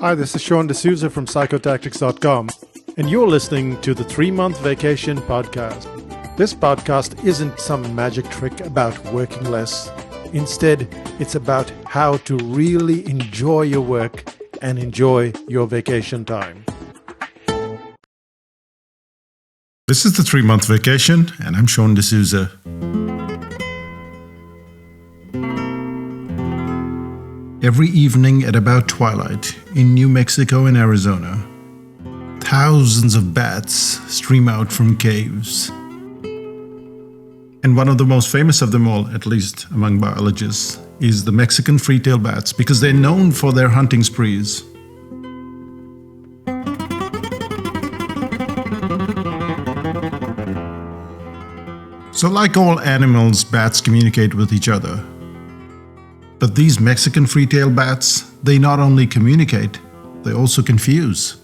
Hi, this is Sean D'Souza from psychotactics.com, and you're listening to the 3-Month Vacation Podcast. This podcast isn't some magic trick about working less. Instead, it's about how to really enjoy your work and enjoy your vacation time. This is the 3-Month Vacation, and I'm Sean D'Souza. Every evening at about twilight in New Mexico and Arizona, thousands of bats stream out from caves. And one of the most famous of them all, at least among biologists, is the Mexican free-tailed bats because they're known for their hunting sprees. So like all animals, bats communicate with each other. But these Mexican free-tailed bats, they not only communicate, they also confuse.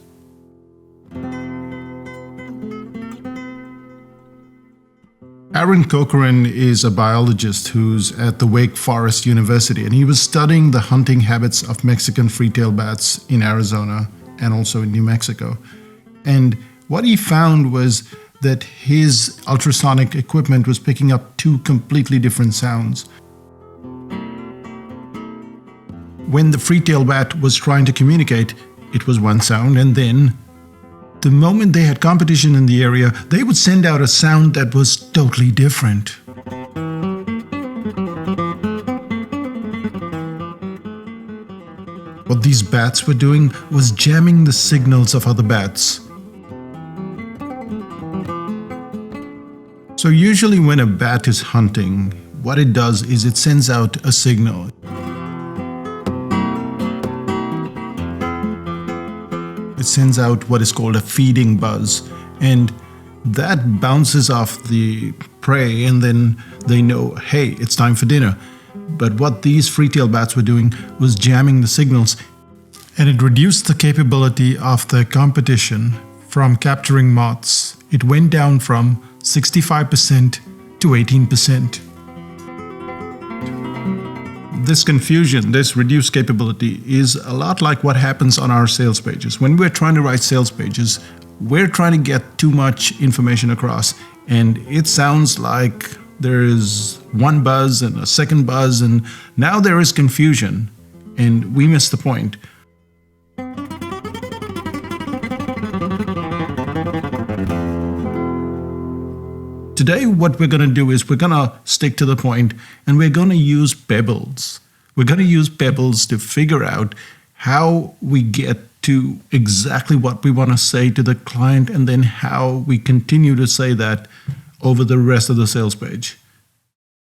Aaron Corcoran is a biologist who's at the Wake Forest University, and he was studying the hunting habits of Mexican free-tailed bats in Arizona and also in New Mexico. And what he found was that his ultrasonic equipment was picking up two completely different sounds. When the free-tailed bat was trying to communicate, it was one sound, and then the moment they had competition in the area, they would send out a sound that was totally different. What these bats were doing was jamming the signals of other bats. So usually when a bat is hunting, what it does is it sends out a signal. It sends out what is called a feeding buzz, and that bounces off the prey, and then they know, hey, it's time for dinner. But what these free-tailed bats were doing was jamming the signals, and it reduced the capability of the competition from capturing moths. It went down from 65% to 18%. This confusion, this reduced capability is a lot like what happens on our sales pages. When we're trying to write sales pages, we're trying to get too much information across, and it sounds like there is one buzz and a second buzz, and now there is confusion, and we miss the point. Today, what we're going to do is we're going to stick to the point, and we're going to use pebbles. We're going to use pebbles to figure out how we get to exactly what we want to say to the client, and then how we continue to say that over the rest of the sales page.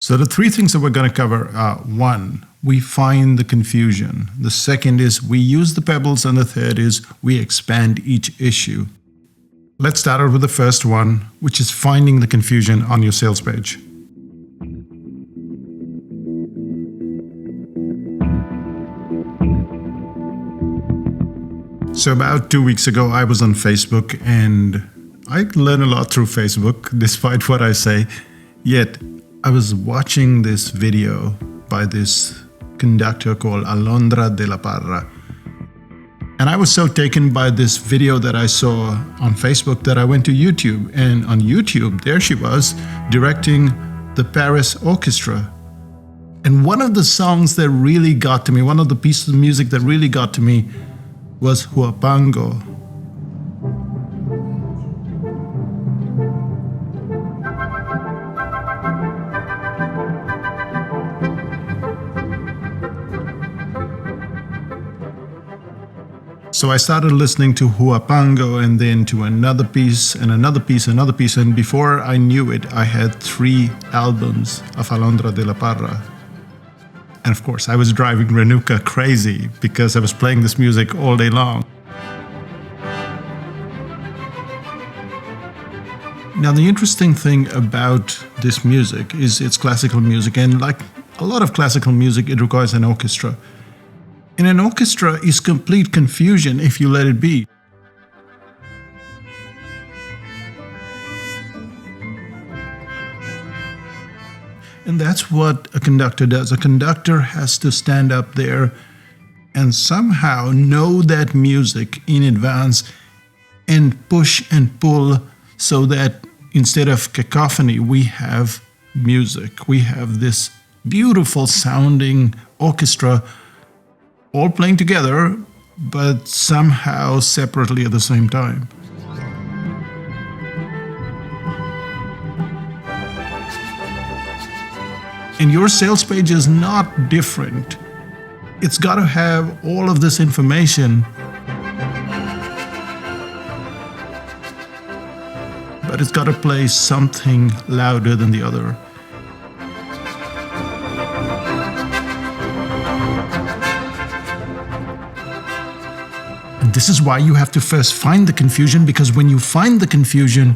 So the three things that we're going to cover are: one, we find the confusion. The second is we use the pebbles, and the third is we expand each issue. Let's start out with the first one, which is finding the confusion on your sales page. So about 2 weeks ago, I was on Facebook, and I learn a lot through Facebook, despite what I say. Yet, I was watching this video by this conductor called Alondra de la Parra. And I was so taken by this video that I saw on Facebook that I went to YouTube. And on YouTube, there she was, directing the Paris Orchestra. And one of the songs that really got to me, one of the pieces of music that really got to me was Huapango. So I started listening to Huapango, and then to another piece, and another piece, another piece, and before I knew it, I had 3 albums of Alondra de la Parra. And of course, I was driving Renuka crazy because I was playing this music all day long. Now, the interesting thing about this music is it's classical music, and like a lot of classical music, it requires an orchestra. And an orchestra is complete confusion if you let it be. And that's what a conductor does. A conductor has to stand up there and somehow know that music in advance and push and pull so that instead of cacophony, we have music. We have this beautiful sounding orchestra all playing together, but somehow separately at the same time. And your sales page is not different. It's got to have all of this information, but it's got to play something louder than the other. And this is why you have to first find the confusion, because when you find the confusion,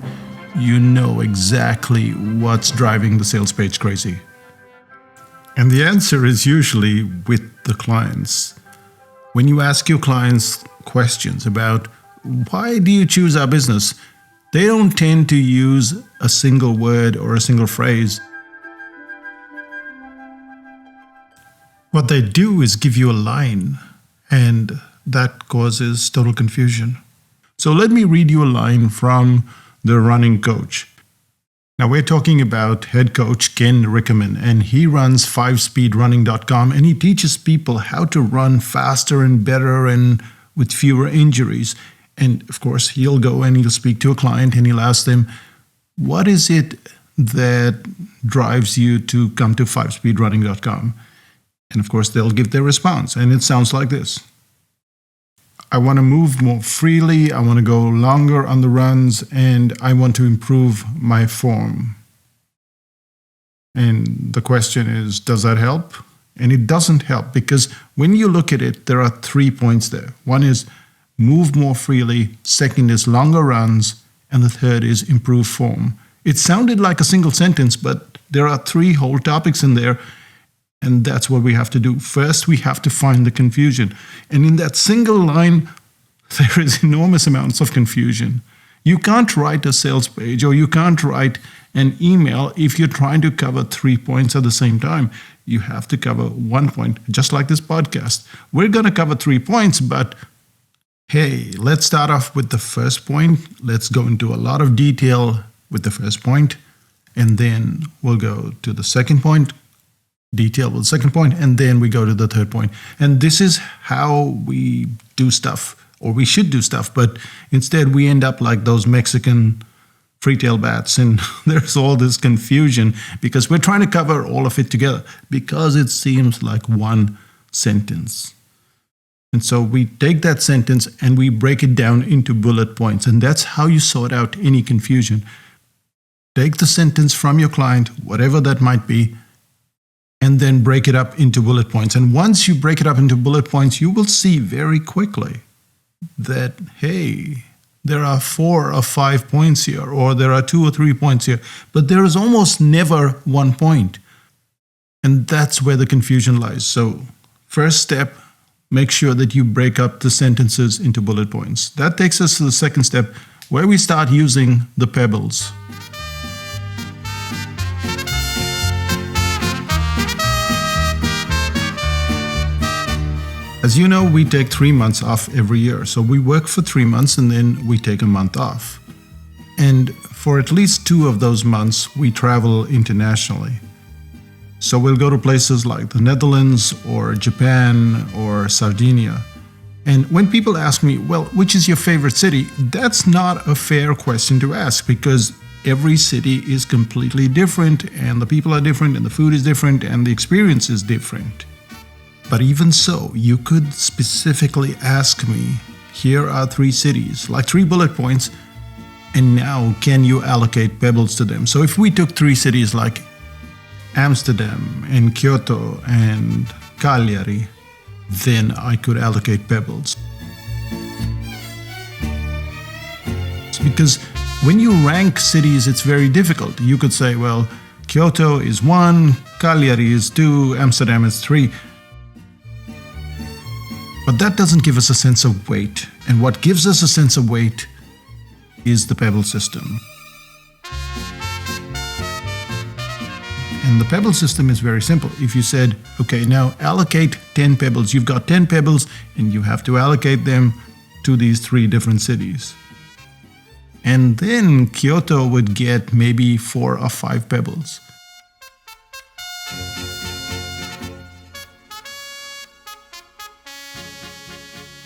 you know exactly what's driving the sales page crazy. And the answer is usually with the clients. When you ask your clients questions about why do you choose our business, they don't tend to use a single word or a single phrase. What they do is give you a line, and that causes total confusion. So let me read you a line from The Running Coach. Now we're talking about head coach Ken Rickerman, and he runs 5speedrunning.com, and he teaches people how to run faster and better and with fewer injuries. And of course, he'll go and he'll speak to a client and he'll ask them, what is it that drives you to come to 5speedrunning.com? And of course, they'll give their response, and it sounds like this. I want to move more freely, I want to go longer on the runs, and I want to improve my form. And the question is, does that help? And it doesn't help, because when you look at it, there are 3 points there. One is move more freely, second is longer runs, and the third is improve form. It sounded like a single sentence, but there are 3 whole topics in there. And that's what we have to do. First, we have to find the confusion. And in that single line, there is enormous amounts of confusion. You can't write a sales page or you can't write an email if you're trying to cover 3 points at the same time. You have to cover 1 point, just like this podcast. We're going to cover 3 points, but hey, let's start off with the first point. Let's go into a lot of detail with the first point, and then we'll go to the second point. Detail with the second point, and then we go to the third point. And this is how we do stuff, or we should do stuff, but instead we end up like those Mexican free-tail bats, and there's all this confusion because we're trying to cover all of it together because it seems like one sentence. And so we take that sentence and we break it down into bullet points, and that's how you sort out any confusion. Take the sentence from your client, whatever that might be, and then break it up into bullet points. And once you break it up into bullet points, you will see very quickly that, hey, there are 4 or 5 points here, or there are 2 or 3 points here, but there is almost never 1 point. And that's where the confusion lies. So first step, make sure that you break up the sentences into bullet points. That takes us to the second step, where we start using the pebbles. As you know, we take 3 months off every year. So we work for 3 months and then we take a month off. And for at least 2 of those months, we travel internationally. So we'll go to places like the Netherlands or Japan or Sardinia. And when people ask me, well, which is your favorite city? That's not a fair question to ask, because every city is completely different, and the people are different, and the food is different, and the experience is different. But even so, you could specifically ask me, here are 3 cities, like 3 bullet points, and now can you allocate pebbles to them? So if we took 3 cities like Amsterdam and Kyoto and Cagliari, then I could allocate pebbles. It's because when you rank cities, it's very difficult. You could say, well, Kyoto is 1, Cagliari is 2, Amsterdam is 3. But that doesn't give us a sense of weight. And what gives us a sense of weight is the Pebble system. And the pebble system is very simple. If you said, okay, now allocate 10 pebbles, you've got 10 pebbles and you have to allocate them to these 3 different cities. And then Kyoto would get maybe 4 or 5 pebbles.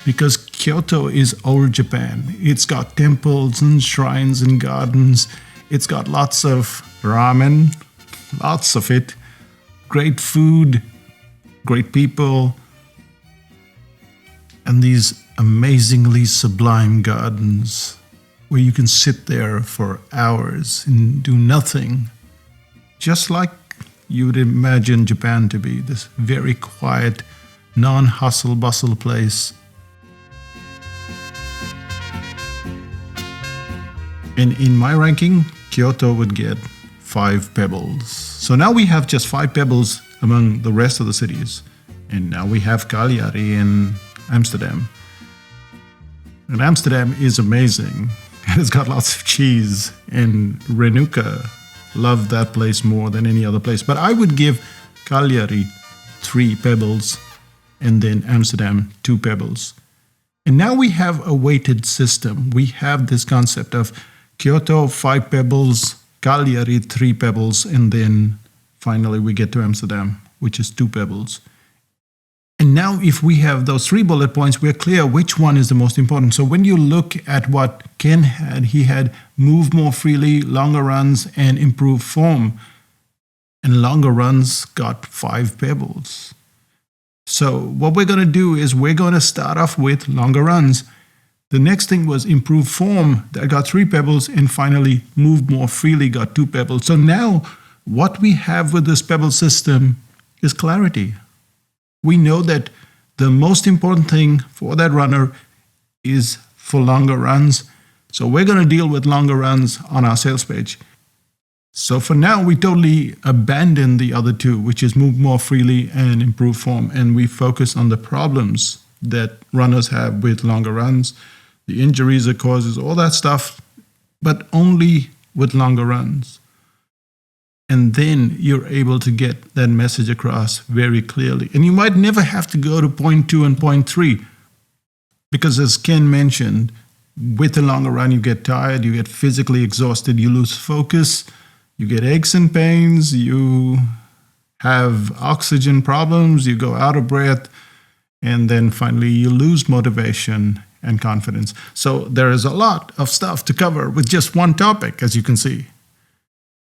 Because Kyoto is old Japan. It's got temples and shrines and gardens. It's got lots of ramen, lots of it. Great food, great people, and these amazingly sublime gardens where you can sit there for hours and do nothing. Just like you would imagine Japan to be, this very quiet, non-hustle bustle place. And in my ranking, Kyoto would get 5 pebbles. So now we have just 5 pebbles among the rest of the cities. And now we have Cagliari in Amsterdam. And Amsterdam is amazing. It's got lots of cheese. And Renuka loved that place more than any other place. But I would give Cagliari 3 pebbles and then Amsterdam 2 pebbles. And now we have a weighted system. We have this concept of Kyoto 5 pebbles, Cagliari 3 pebbles, and then finally we get to Amsterdam, which is 2 pebbles. And now if we have those 3 bullet points, we're clear which one is the most important. So when you look at what Ken had, he had move more freely, longer runs, and improve form. And longer runs got 5 pebbles. So what we're going to do is we're going to start off with longer runs. The next thing was improve form, that got 3 pebbles, and finally move more freely, got 2 pebbles. So now what we have with this pebble system is clarity. We know that the most important thing for that runner is for longer runs. So we're going to deal with longer runs on our sales page. So for now, we totally abandon the other 2, which is move more freely and improve form. And we focus on the problems that runners have with longer runs, the injuries it causes, all that stuff, but only with longer runs. And then you're able to get that message across very clearly. And you might never have to go to point 2 and point 3, because as Ken mentioned, with a longer run, you get tired, you get physically exhausted, you lose focus, you get aches and pains, you have oxygen problems, you go out of breath, and then finally you lose motivation and confidence. So there is a lot of stuff to cover with just one topic, as you can see.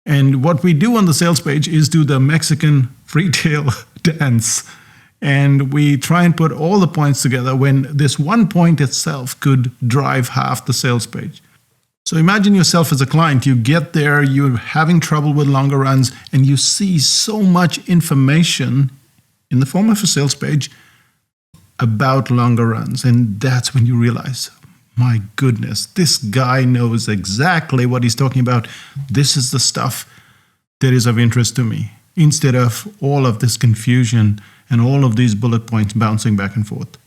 And what we do on the sales page is do the Mexican freetail dance. And we try and put all the points together when this one point itself could drive half the sales page. So imagine yourself as a client. You get there, you're having trouble with longer runs, and you see so much information in the form of a sales page about longer runs. And that's when you realize, my goodness, this guy knows exactly what he's talking about. This is the stuff that is of interest to me, instead of all of this confusion and all of these bullet points bouncing back and forth.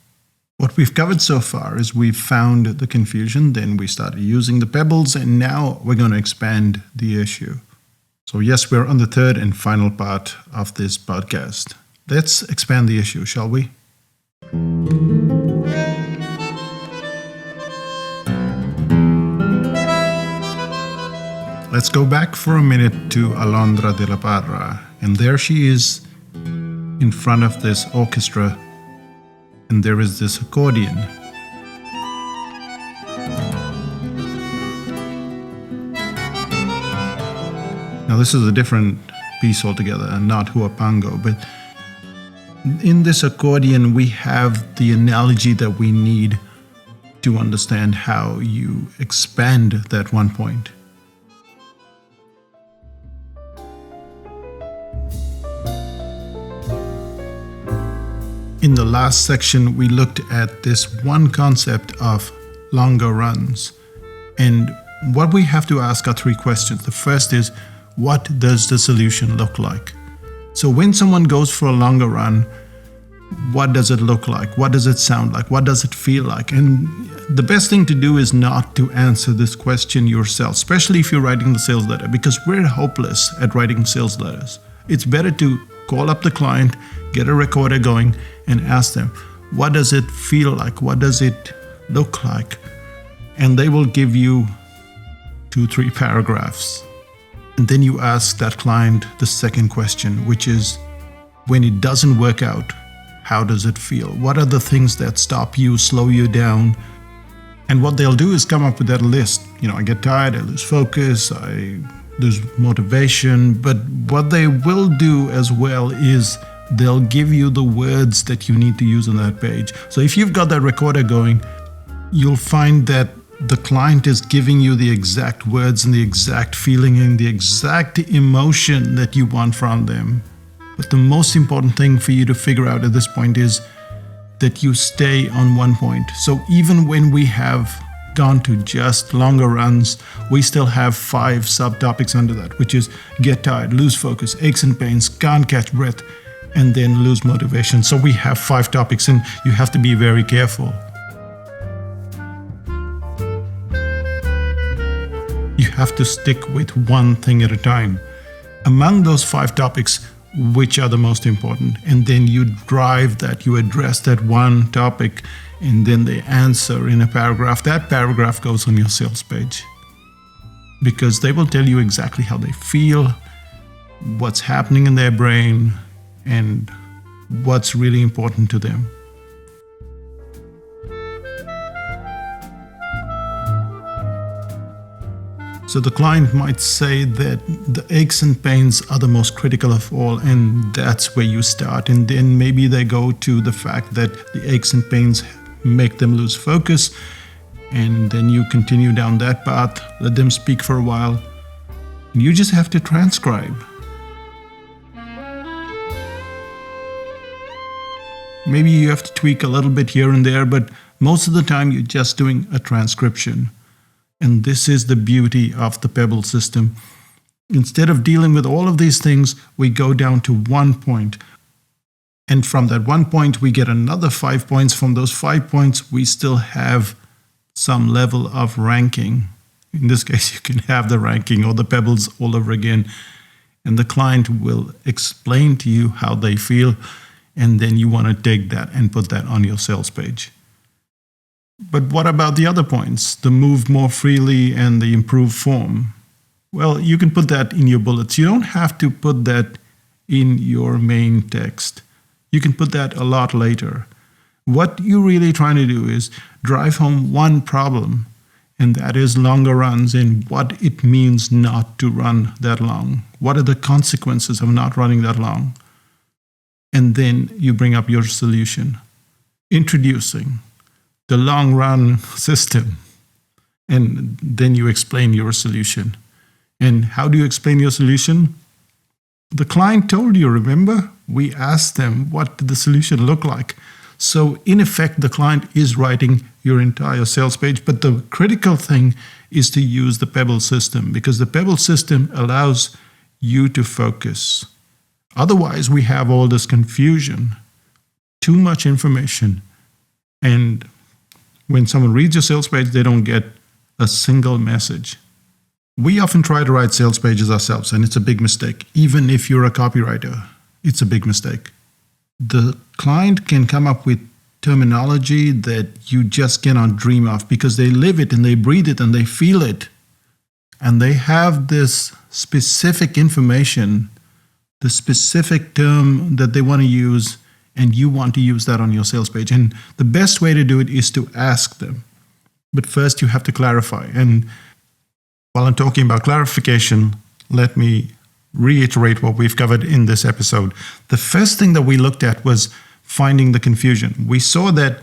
What we've covered so far is we've found the confusion, then we started using the pebbles, and now we're going to expand the issue. So yes, we're on the 3rd and final part of this podcast. Let's expand the issue, shall we? Let's go back for a minute to Alondra de la Parra. And there she is in front of this orchestra. And there is this accordion. Now this is a different piece altogether, and not huapango, but in this accordion we have the analogy that we need to understand how you expand that one point. In the last section, we looked at this one concept of longer runs. And what we have to ask are 3 questions. The first is, what does the solution look like? So when someone goes for a longer run, what does it look like? What does it sound like? What does it feel like? And the best thing to do is not to answer this question yourself, especially if you're writing the sales letter, because we're hopeless at writing sales letters. it's better to call up the client, get a recorder going, and ask them, what does it feel like? What does it look like? And they will give you 2-3 paragraphs. And then you ask that client the second question, which is, when it doesn't work out, how does it feel? What are the things that stop you, slow you down? And what they'll do is come up with that list. I get tired, I lose focus, I lose motivation. But what they will do as well is they'll give you the words that you need to use on that page. So if you've got that recorder going, you'll find that the client is giving you the exact words and the exact feeling and the exact emotion that you want from them. But the most important thing for you to figure out at this point is that you stay on one point. So even when we have gone to just longer runs, we still have 5 subtopics under that, which is get tired, lose focus, aches and pains, can't catch breath, and then lose motivation. So we have 5 topics, and you have to be very careful. You have to stick with one thing at a time. Among those 5 topics, which are the most important? And then you drive that, you address that one topic, and then the answer in a paragraph. That paragraph goes on your sales page, because they will tell you exactly how they feel, what's happening in their brain, and what's really important to them. So the client might say that the aches and pains are the most critical of all, and that's where you start. And then maybe they go to the fact that the aches and pains make them lose focus, and then you continue down that path, let them speak for a while. You just have to transcribe. Maybe you have to tweak a little bit here and there, but most of the time you're just doing a transcription. And this is the beauty of the Pebble system. Instead of dealing with all of these things, we go down to one point. And from that one point, we get another 5 points. From those 5 points, we still have some level of ranking. In this case, you can have the ranking or the pebbles all over again. And the client will explain to you how they feel. And then you want to take that and put that on your sales page. But what about the other points? The move more freely and the improved form. Well, you can put that in your bullets. You don't have to put that in your main text. You can put that a lot later. What you're really trying to do is drive home one problem, and that is longer runs and what it means not to run that long. What are the consequences of not running that long? And then you bring up your solution. Introducing the long run system, and then you explain your solution. And how do you explain your solution? The client told you, remember? We asked them, what did the solution look like? So in effect, the client is writing your entire sales page, but the critical thing is to use the Pebble system, because the Pebble system allows you to focus. Otherwise, we have all this confusion, too much information, and when someone reads your sales page, they don't get a single message. We often try to write sales pages ourselves, and it's a big mistake. Even if you're a copywriter, it's a big mistake. The client can come up with terminology that you just cannot dream of, because they live it and they breathe it and they feel it. And they have this specific information, the specific term that they want to use, and you want to use that on your sales page. And the best way to do it is to ask them. But first you have to clarify. And while I'm talking about clarification, let me reiterate what we've covered in this episode. The first thing that we looked at was finding the confusion. We saw that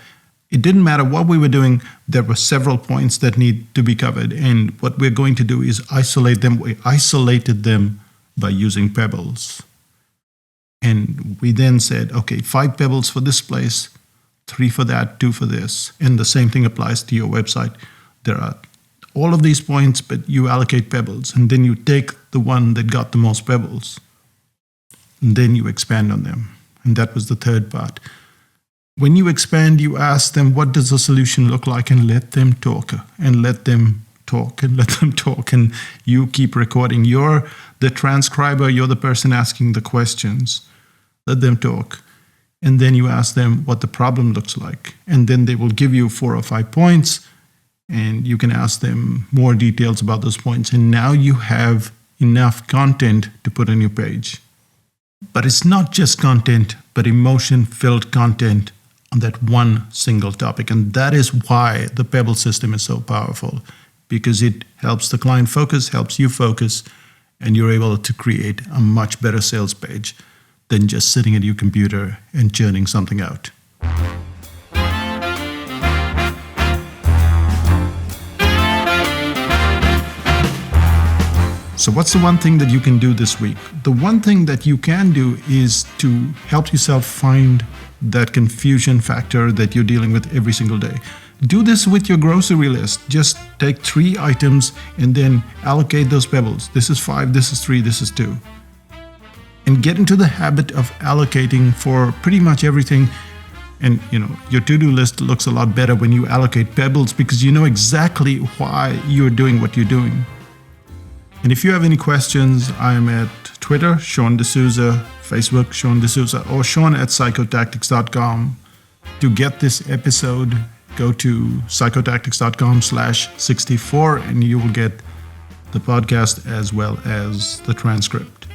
it didn't matter what we were doing, there were several points that need to be covered. And what we're going to do is isolate them. We isolated them by using pebbles. And we then said, okay, 5 pebbles for this place, 3 for that, 2 for this. And the same thing applies to your website. There are all of these points, but you allocate pebbles. And then you take the one that got the most pebbles. And then you expand on them. And that was the third part. When you expand, you ask them, what does the solution look like? And let them talk talk and let them talk, and you keep recording. You're the transcriber, you're the person asking the questions. Let them talk. And then you ask them what the problem looks like. And then they will give you 4 or 5 points, and you can ask them more details about those points. And now you have enough content to put on your page. But it's not just content, but emotion-filled content on that one single topic. And that is why the Pebble system is so powerful, because it helps the client focus, helps you focus, and you're able to create a much better sales page than just sitting at your computer and churning something out. So what's the one thing that you can do this week? The one thing that you can do is to help yourself find that confusion factor that you're dealing with every single day. Do this with your grocery list. Just take 3 items and then allocate those pebbles. This is 5, this is 3, this is 2. And get into the habit of allocating for pretty much everything. And your to-do list looks a lot better when you allocate pebbles, because you know exactly why you're doing what you're doing. And if you have any questions, I'm at Twitter, Sean D'Souza, Facebook, Sean D'Souza, or Sean@psychotactics.com. To get this episode, go to psychotactics.com/64, and you will get the podcast as well as the transcript.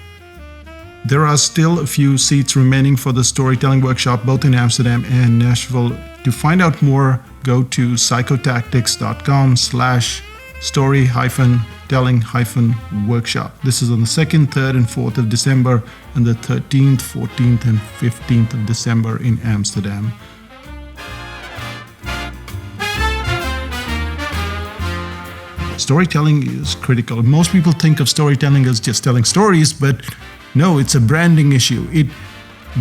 There are still a few seats remaining for the storytelling workshop, both in Amsterdam and Nashville. To find out more, go to psychotactics.com/story-telling-workshop. This is on the 2nd, 3rd, and 4th of December, and the 13th, 14th, and 15th of December in Amsterdam. Storytelling is critical. Most people think of storytelling as just telling stories, but no, it's a branding issue. It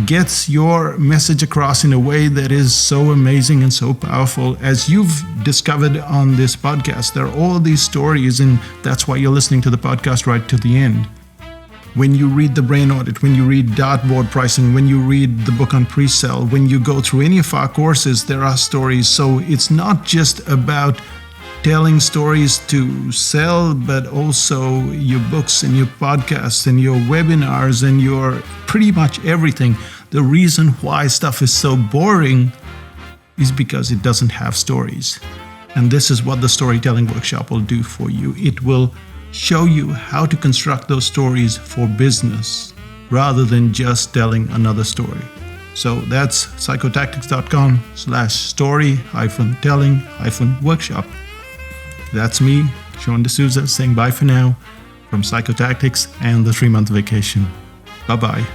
gets your message across in a way that is so amazing and so powerful. As you've discovered on this podcast, there are all these stories, and that's why you're listening to the podcast right to the end. When you read the brain audit, when you read dartboard pricing, when you read the book on pre-sale, when you go through any of our courses, there are stories. So it's not just about telling stories to sell, but also your books and your podcasts and your webinars and your pretty much everything. The reason why stuff is so boring is because it doesn't have stories. And this is what the storytelling workshop will do for you. It will show you how to construct those stories for business rather than just telling another story. So that's psychotactics.com/story-telling-workshop. That's me, Sean D'Souza, saying bye for now from Psychotactics and the 3-month vacation. Bye-bye.